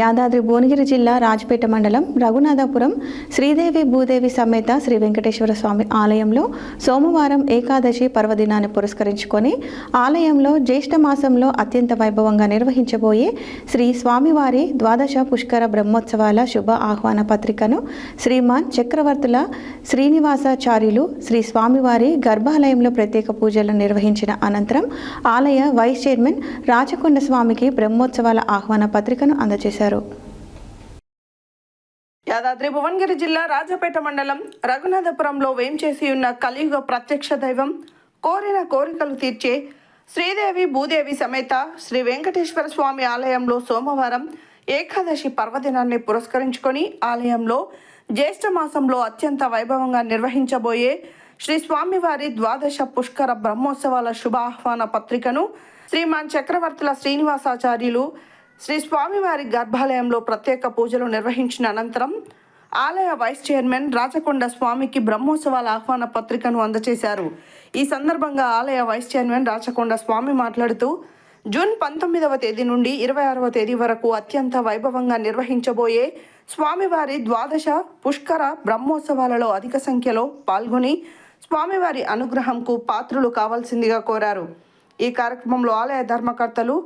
యాదాద్రి భువనగిరి జిల్లా రాజపేట మండలం రఘునాథపురం శ్రీదేవి భూదేవి సమేత శ్రీ వెంకటేశ్వర స్వామి ఆలయంలో సోమవారం ఏకాదశి పర్వదినాన్ని పురస్కరించుకొని ఆలయంలో జ్యేష్ఠ మాసంలో అత్యంత వైభవంగా నిర్వహించబోయే శ్రీ స్వామివారి ద్వాదశ పుష్కర బ్రహ్మోత్సవాల శుభ ఆహ్వాన పత్రికను శ్రీమాన్ చక్రవర్తుల శ్రీనివాసాచార్యులు శ్రీ స్వామివారి గర్భాలయంలో ప్రత్యేక పూజలు నిర్వహించిన అనంతరం ఆలయ వైస్ చైర్మన్ రాచకొండ స్వామికి బ్రహ్మోత్సవాల ఆహ్వాన పత్రికను అందజేశారు. యాదాద్రి భువనగిరి జిల్లా రాజపేట మండలం రఘునాథపురంలో వేంచేసి ఉన్న కలియుగ ప్రత్యక్ష దైవం కోరిన కోరికలు తీర్చే శ్రీదేవి భూదేవి సమేత శ్రీ వెంకటేశ్వర స్వామి ఆలయంలో సోమవారం ఏకాదశి పర్వదినాన్ని పురస్కరించుకొని ఆలయంలో జ్యేష్ఠ మాసంలో అత్యంత వైభవంగా నిర్వహించబోయే శ్రీ స్వామివారి ద్వాదశ పుష్కర బ్రహ్మోత్సవాల శుభ ఆహ్వాన పత్రికను శ్రీమాన్ చక్రవర్తుల శ్రీనివాసాచార్యులు శ్రీ స్వామివారి గర్భాలయంలో ప్రత్యేక పూజలు నిర్వహించిన అనంతరం ఆలయ వైస్ చైర్మన్ రాచకొండ స్వామికి బ్రహ్మోత్సవాల ఆహ్వాన పత్రికను అందజేశారు. ఈ సందర్భంగా ఆలయ వైస్ చైర్మన్ రాచకొండ స్వామి మాట్లాడుతూ జూన్ 19వ తేదీ నుండి 26వ తేదీ వరకు అత్యంత వైభవంగా నిర్వహించబోయే స్వామివారి ద్వాదశ పుష్కర బ్రహ్మోత్సవాలలో అధిక సంఖ్యలో పాల్గొని స్వామివారి అనుగ్రహంకు పాత్రులు కావాల్సిందిగా కోరారు. ఈ కార్యక్రమంలో ఆలయ ధర్మకర్తలు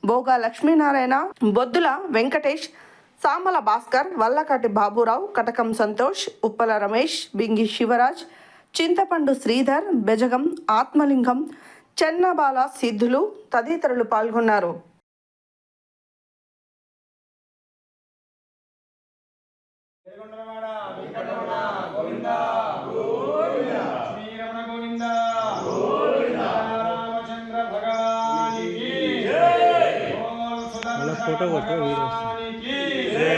బోగా లక్ష్మీనారాయణ, బొద్దుల వెంకటేష్, సామల భాస్కర్, వల్లకాటి బాబురావు, కటకం సంతోష్, ఉప్పల రమేష్, బింగి శివరాజ్, చింతపండు శ్రీధర్, బెజగం ఆత్మలింగం, చెన్నబాల సిద్ధులు తదితరులు పాల్గొన్నారు. Photo photo video